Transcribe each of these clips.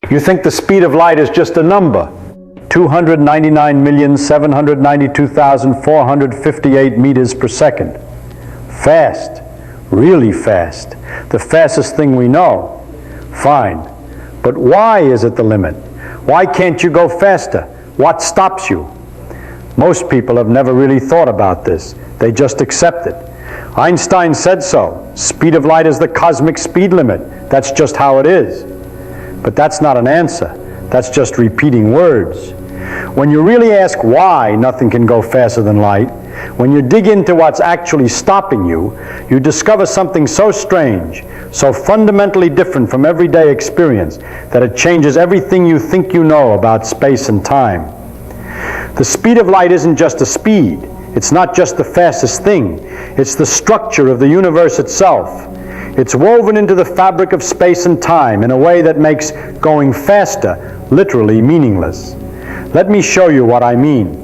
You think the speed of light is just a number. 299,792,458 meters per second. Fast. Really fast. The fastest thing we know. Fine. But why is it the limit? Why can't you go faster? What stops you? Most people have never really thought about this. They just accept it. Einstein said so. Speed of light is the cosmic speed limit. That's just how it is. But that's not an answer. That's just repeating words. When you really ask why nothing can go faster than light, when you dig into what's actually stopping you, you discover something so strange, so fundamentally different from everyday experience, that it changes everything you think you know about space and time. The speed of light isn't just a speed. It's not just the fastest thing. It's the structure of the universe itself. It's woven into the fabric of space and time in a way that makes going faster literally meaningless. Let me show you what I mean.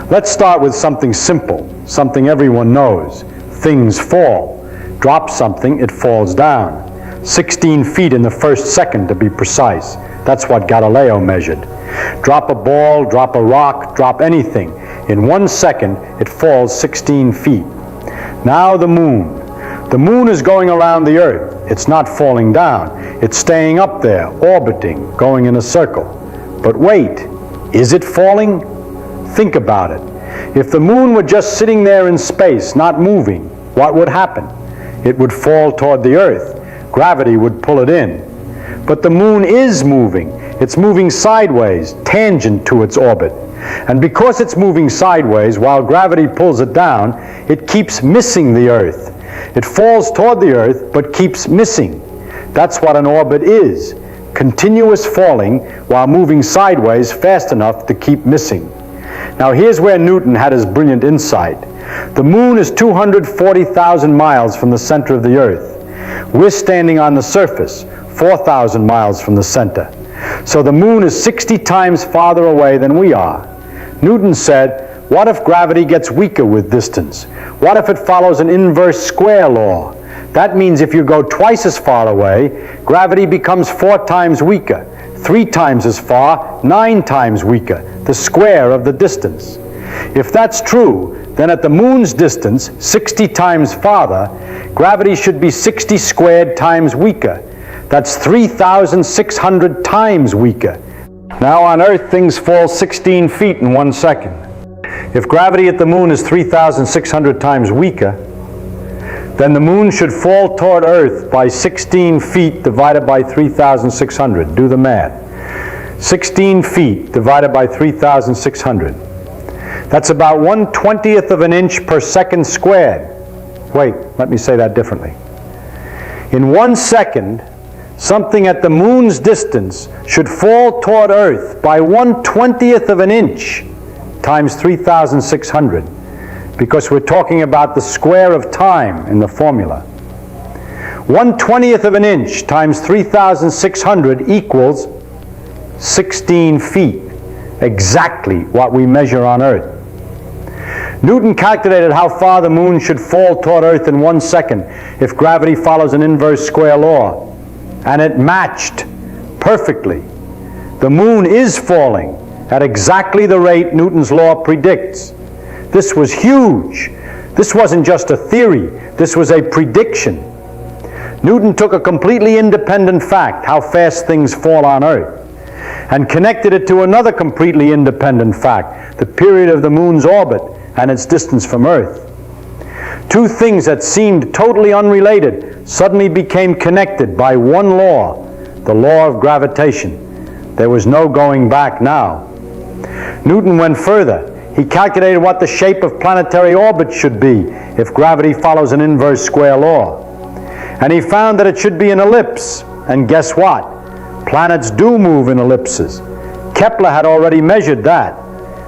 Let's start with something simple, something everyone knows. Things fall. Drop something, it falls down. 16 feet in the first second, to be precise. That's what Galileo measured. Drop a ball, drop a rock, drop anything. In 1 second, it falls 16 feet. Now the moon. The moon is going around the Earth. It's not falling down. It's staying up there, orbiting, going in a circle. But wait, is it falling? Think about it. If the moon were just sitting there in space, not moving, what would happen? It would fall toward the Earth. Gravity would pull it in. But the moon is moving. It's moving sideways, tangent to its orbit. And because it's moving sideways while gravity pulls it down, it keeps missing the Earth. It falls toward the Earth, but keeps missing. That's what an orbit is. Continuous falling while moving sideways fast enough to keep missing. Now here's where Newton had his brilliant insight. The moon is 240,000 miles from the center of the Earth. We're standing on the surface, 4,000 miles from the center. So the moon is 60 times farther away than we are. Newton said, what if gravity gets weaker with distance? What if it follows an inverse square law? That means if you go twice as far away, gravity becomes 4 times weaker, 3 times as far, 9 times weaker, the square of the distance. If that's true, then at the moon's distance, 60 times farther, gravity should be 60 squared times weaker. That's 3,600 times weaker. Now on Earth, things fall 16 feet in 1 second. If gravity at the moon is 3,600 times weaker, then the moon should fall toward Earth by 16 feet divided by 3,600. Do the math. 16 feet divided by 3,600. That's about 1/20th of an inch per second squared. Wait, let me say that differently. In 1 second, something at the moon's distance should fall toward Earth by 1/20th of an inch times 3,600, because we're talking about the square of time in the formula. 1/20th of an inch times 3,600 equals 16 feet, exactly what we measure on Earth. Newton calculated how far the moon should fall toward Earth in 1 second if gravity follows an inverse square law, and it matched perfectly. The moon is falling at exactly the rate Newton's law predicts. This was huge. This wasn't just a theory. This was a prediction. Newton took a completely independent fact, how fast things fall on Earth, and connected it to another completely independent fact, the period of the moon's orbit and its distance from Earth. Two things that seemed totally unrelated suddenly became connected by one law, the law of gravitation. There was no going back now. Newton went further. He calculated what the shape of planetary orbits should be if gravity follows an inverse square law. And he found that it should be an ellipse. And guess what? Planets do move in ellipses. Kepler had already measured that.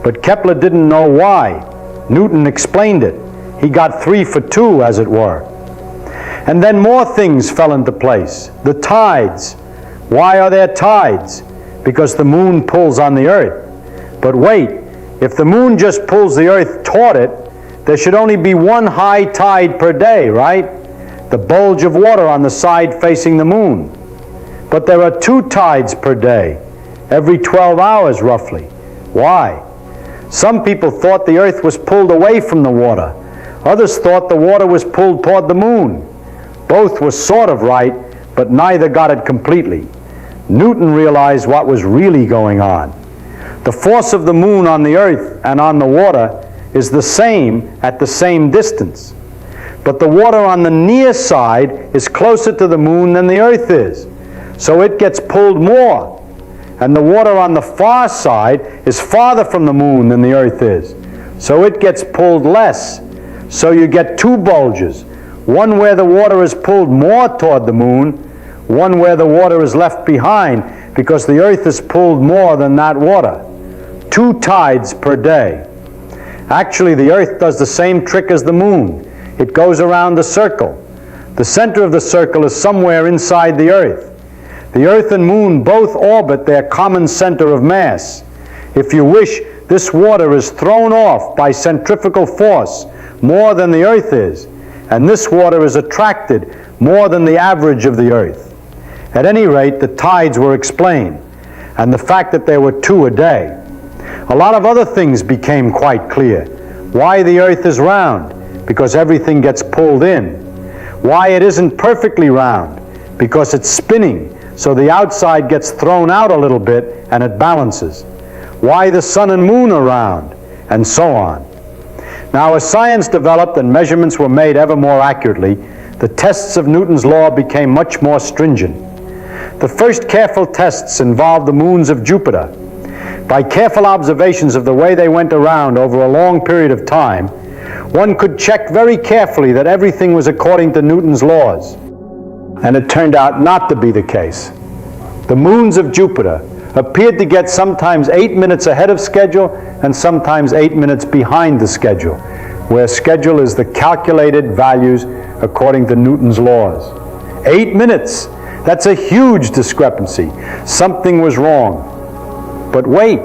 But Kepler didn't know why. Newton explained it. He got 3 for 2, as it were. And then more things fell into place. The tides. Why are there tides? Because the moon pulls on the Earth. But wait, if the moon just pulls the Earth toward it, there should only be one high tide per day, right? The bulge of water on the side facing the moon. But there are 2 tides per day, every 12 hours roughly. Why? Some people thought the Earth was pulled away from the water. Others thought the water was pulled toward the moon. Both were sort of right, but neither got it completely. Newton realized what was really going on. The force of the moon on the Earth and on the water is the same at the same distance. But the water on the near side is closer to the moon than the Earth is, so it gets pulled more. And the water on the far side is farther from the moon than the Earth is, so it gets pulled less. So you get 2 bulges, one where the water is pulled more toward the moon, one where the water is left behind because the Earth is pulled more than that water. 2 tides per day. Actually, the Earth does the same trick as the moon. It goes around the circle. The center of the circle is somewhere inside the Earth. The Earth and moon both orbit their common center of mass. If you wish, this water is thrown off by centrifugal force more than the Earth is, and this water is attracted more than the average of the Earth. At any rate, the tides were explained, and the fact that there were 2 a day. A lot of other things became quite clear. Why the Earth is round, because everything gets pulled in. Why it isn't perfectly round, because it's spinning, so the outside gets thrown out a little bit and it balances. Why the sun and moon are round, and so on. Now, as science developed and measurements were made ever more accurately, the tests of Newton's law became much more stringent. The first careful tests involved the moons of Jupiter. By careful observations of the way they went around over a long period of time, one could check very carefully that everything was according to Newton's laws. And it turned out not to be the case. The moons of Jupiter appeared to get sometimes 8 minutes ahead of schedule and sometimes 8 minutes behind the schedule, where schedule is the calculated values according to Newton's laws. 8 minutes! That's a huge discrepancy. Something was wrong. But wait,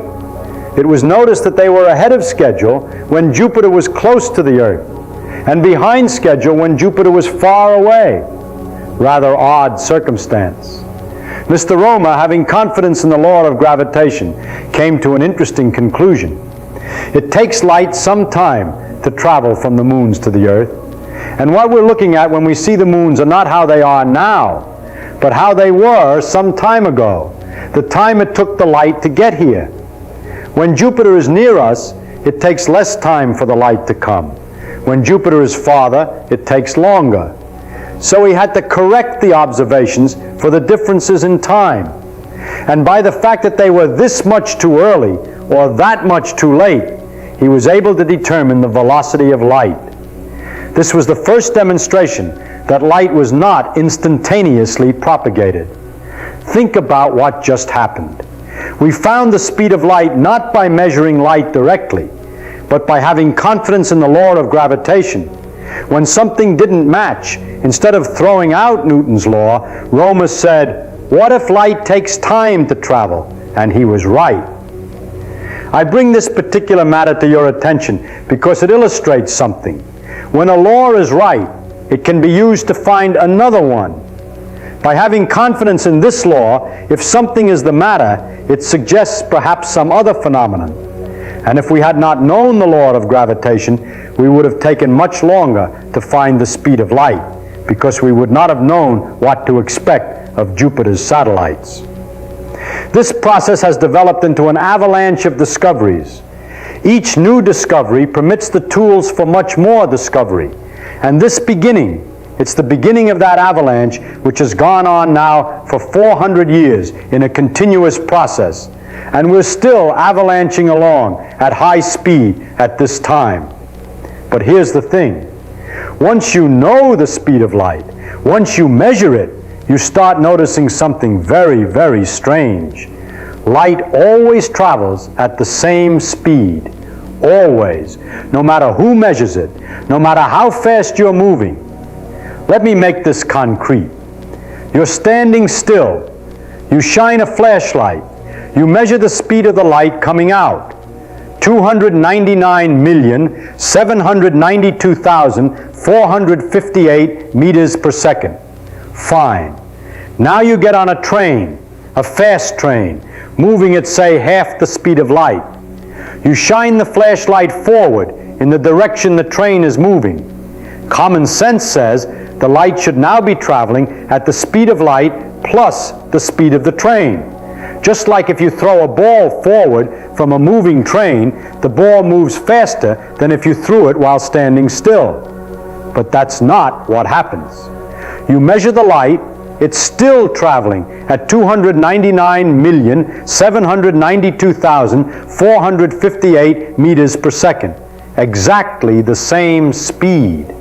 it was noticed that they were ahead of schedule when Jupiter was close to the Earth, and behind schedule when Jupiter was far away. Rather odd circumstance. Mr. Roma, having confidence in the law of gravitation, came to an interesting conclusion. It takes light some time to travel from the moons to the Earth, and what we're looking at when we see the moons are not how they are now, but how they were some time ago, the time it took the light to get here. When Jupiter is near us, it takes less time for the light to come. When Jupiter is farther, it takes longer. So he had to correct the observations for the differences in time. And by the fact that they were this much too early or that much too late, he was able to determine the velocity of light. This was the first demonstration that light was not instantaneously propagated. Think about what just happened. We found the speed of light not by measuring light directly, but by having confidence in the law of gravitation. When something didn't match, instead of throwing out Newton's law, Roma said, "What if light takes time to travel?" And he was right. I bring this particular matter to your attention because it illustrates something. When a law is right, it can be used to find another one. By having confidence in this law, if something is the matter, it suggests perhaps some other phenomenon. And if we had not known the law of gravitation, we would have taken much longer to find the speed of light, because we would not have known what to expect of Jupiter's satellites. This process has developed into an avalanche of discoveries. Each new discovery permits the tools for much more discovery. And this beginning, it's the beginning of that avalanche which has gone on now for 400 years in a continuous process. And we're still avalanching along at high speed at this time. But here's the thing. Once you know the speed of light, once you measure it, you start noticing something very, very strange. Light always travels at the same speed. Always. No matter who measures it, no matter how fast you're moving. Let me make this concrete. You're standing still. You shine a flashlight. You measure the speed of the light coming out. 299,792,458 meters per second. Fine. Now you get on a train, a fast train, moving at, say, half the speed of light. You shine the flashlight forward in the direction the train is moving. Common sense says the light should now be traveling at the speed of light plus the speed of the train. Just like if you throw a ball forward from a moving train, the ball moves faster than if you threw it while standing still. But that's not what happens. You measure the light, it's still traveling at 299,792,458 meters per second. Exactly the same speed.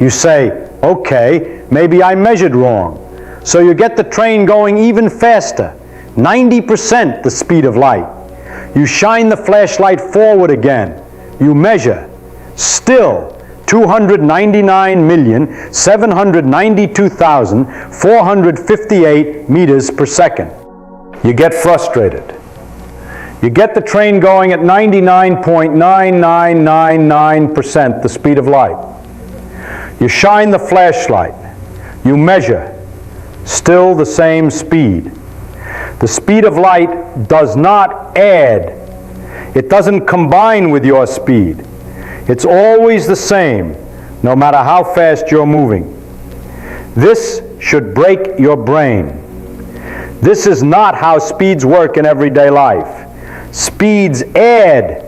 You say, okay, maybe I measured wrong. So you get the train going even faster, 90% the speed of light. You shine the flashlight forward again. You measure, still 299,792,458 meters per second. You get frustrated. You get the train going at 99.9999% the speed of light. You shine the flashlight. You measure. Still the same speed. The speed of light does not add. It doesn't combine with your speed. It's always the same, no matter how fast you're moving. This should break your brain. This is not how speeds work in everyday life. Speeds add.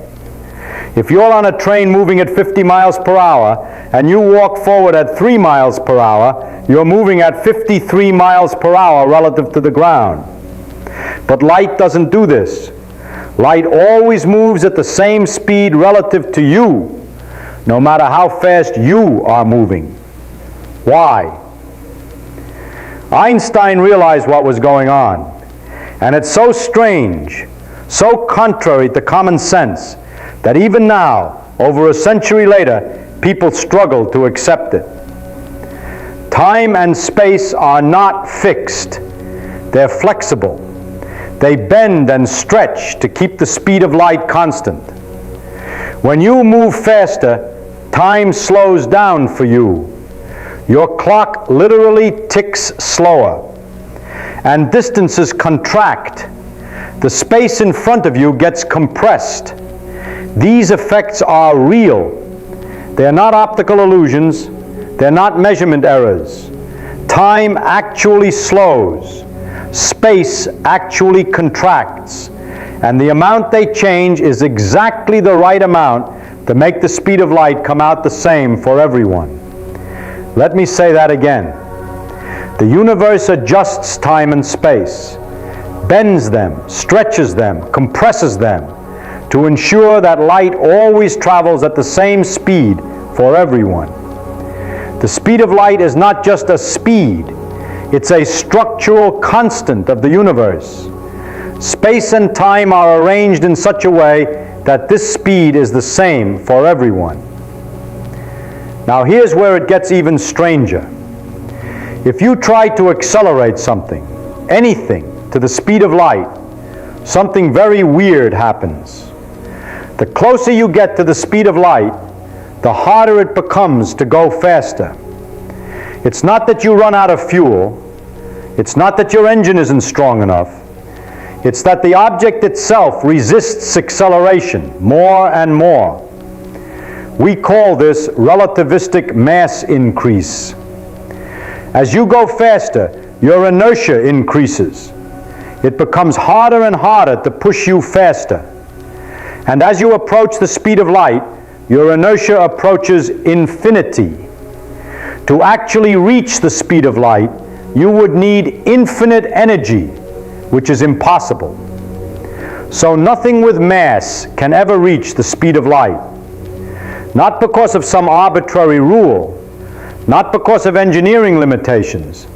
If you're on a train moving at 50 miles per hour and you walk forward at 3 miles per hour, you're moving at 53 miles per hour relative to the ground. But light doesn't do this. Light always moves at the same speed relative to you, no matter how fast you are moving. Why? Einstein realized what was going on, and it's so strange, so contrary to common sense, that even now, over a century later, people struggle to accept it. Time and space are not fixed. They're flexible. They bend and stretch to keep the speed of light constant. When you move faster, time slows down for you. Your clock literally ticks slower, and distances contract. The space in front of you gets compressed. These effects are real. They're not optical illusions. They're not measurement errors. Time actually slows. Space actually contracts. And the amount they change is exactly the right amount to make the speed of light come out the same for everyone. Let me say that again. The universe adjusts time and space, bends them, stretches them, compresses them, to ensure that light always travels at the same speed for everyone. The speed of light is not just a speed, it's a structural constant of the universe. Space and time are arranged in such a way that this speed is the same for everyone. Now here's where it gets even stranger. If you try to accelerate something, anything, to the speed of light, something very weird happens. The closer you get to the speed of light, the harder it becomes to go faster. It's not that you run out of fuel. It's not that your engine isn't strong enough. It's that the object itself resists acceleration more and more. We call this relativistic mass increase. As you go faster, your inertia increases. It becomes harder and harder to push you faster. And as you approach the speed of light, your inertia approaches infinity. To actually reach the speed of light, you would need infinite energy, which is impossible. So nothing with mass can ever reach the speed of light. Not because of some arbitrary rule, not because of engineering limitations,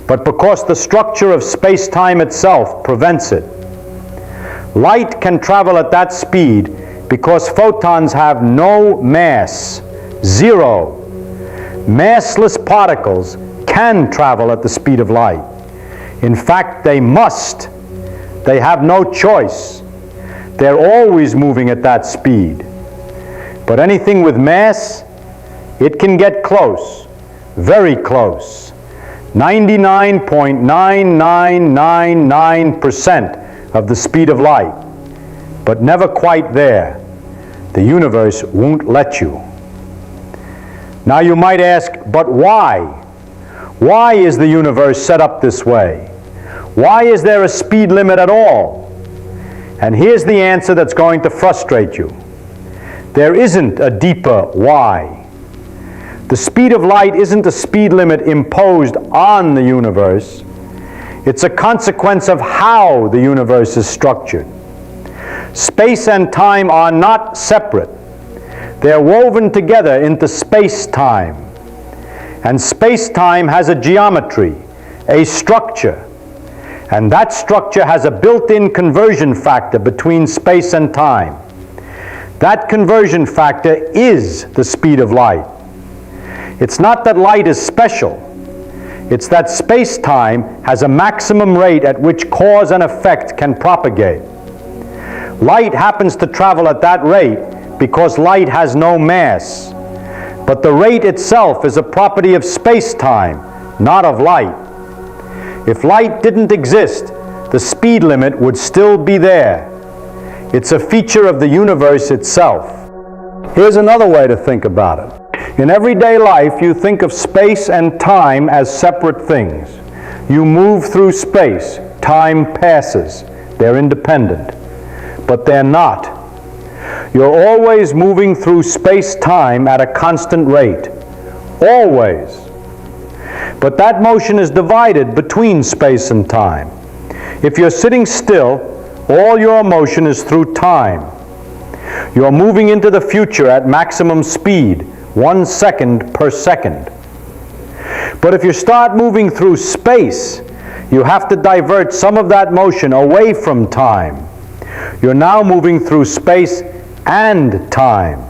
but because the structure of space-time itself prevents it. Light can travel at that speed because photons have no mass, zero. Massless particles can travel at the speed of light. In fact, they must. They have no choice. They're always moving at that speed. But anything with mass, it can get close, very close. 99.9999% of the speed of light, but never quite there. The universe won't let you. Now you might ask, but why? Why is the universe set up this way? Why is there a speed limit at all? And here's the answer that's going to frustrate you. There isn't a deeper why. The speed of light isn't a speed limit imposed on the universe. It's a consequence of how the universe is structured. Space and time are not separate. They're woven together into space-time. And space-time has a geometry, a structure. And that structure has a built-in conversion factor between space and time. That conversion factor is the speed of light. It's not that light is special. It's that space-time has a maximum rate at which cause and effect can propagate. Light happens to travel at that rate because light has no mass. But the rate itself is a property of space-time, not of light. If light didn't exist, the speed limit would still be there. It's a feature of the universe itself. Here's another way to think about it. In everyday life, you think of space and time as separate things. You move through space. Time passes. They're independent. But they're not. You're always moving through space-time at a constant rate. Always. But that motion is divided between space and time. If you're sitting still, all your motion is through time. You're moving into the future at maximum speed, 1 second per second. But if you start moving through space, you have to divert some of that motion away from time. You're now moving through space and time,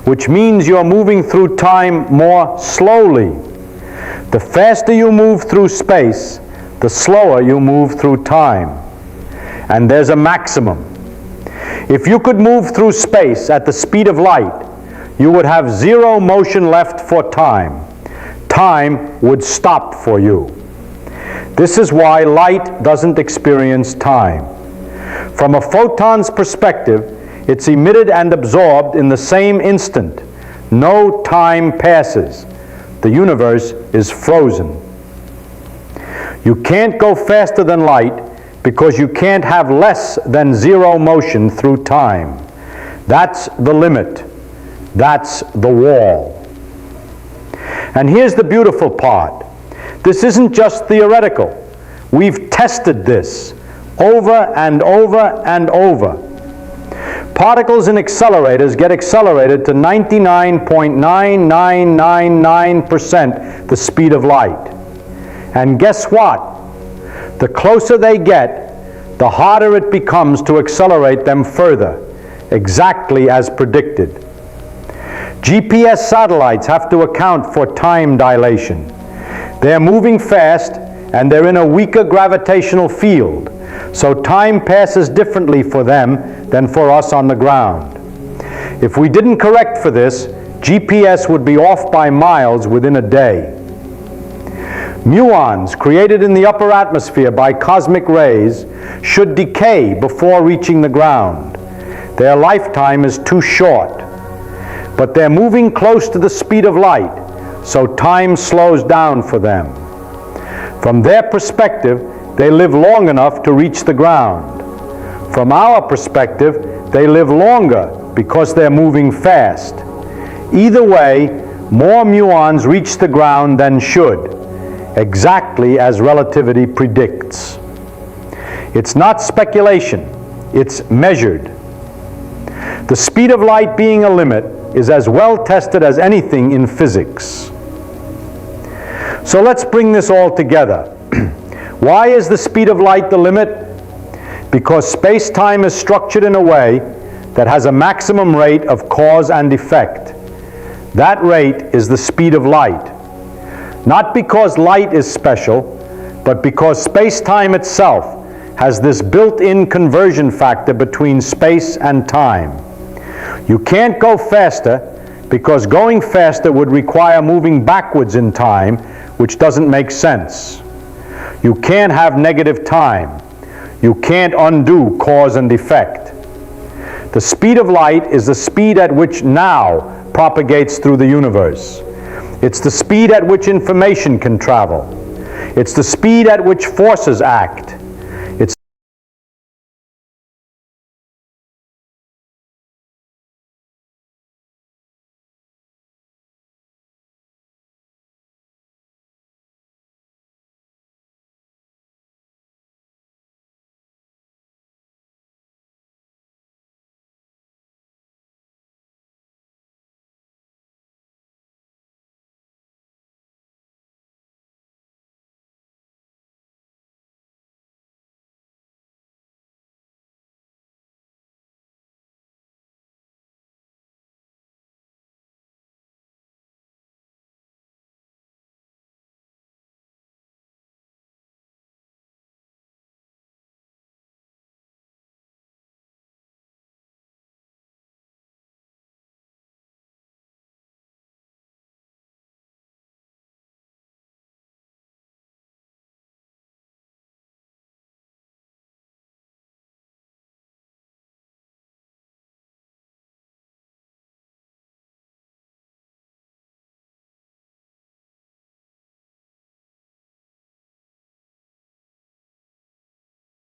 which means you're moving through time more slowly. The faster you move through space, the slower you move through time. And there's a maximum. If you could move through space at the speed of light, you would have zero motion left for time. Time would stop for you. This is why light doesn't experience time. From a photon's perspective, it's emitted and absorbed in the same instant. No time passes. The universe is frozen. You can't go faster than light because you can't have less than zero motion through time. That's the limit. That's the wall. And here's the beautiful part. This isn't just theoretical. We've tested this over and over and over. Particles in accelerators get accelerated to 99.9999% the speed of light. And guess what? The closer they get, the harder it becomes to accelerate them further, exactly as predicted. GPS satellites have to account for time dilation. They're moving fast and they're in a weaker gravitational field, so time passes differently for them than for us on the ground. If we didn't correct for this, GPS would be off by miles within a day. Muons created in the upper atmosphere by cosmic rays should decay before reaching the ground. Their lifetime is too short. But they're moving close to the speed of light, so time slows down for them. From their perspective, they live long enough to reach the ground. From our perspective, they live longer because they're moving fast. Either way, more muons reach the ground than should, exactly as relativity predicts. It's not speculation, it's measured. The speed of light being a limit is as well tested as anything in physics. So let's bring this all together. Why is the speed of light the limit? Because space-time is structured in a way that has a maximum rate of cause and effect. That rate is the speed of light. Not because light is special, but because space-time itself has this built-in conversion factor between space and time. You can't go faster because going faster would require moving backwards in time, which doesn't make sense. You can't have negative time. You can't undo cause and effect. The speed of light is the speed at which now propagates through the universe. It's the speed at which information can travel. It's the speed at which forces act.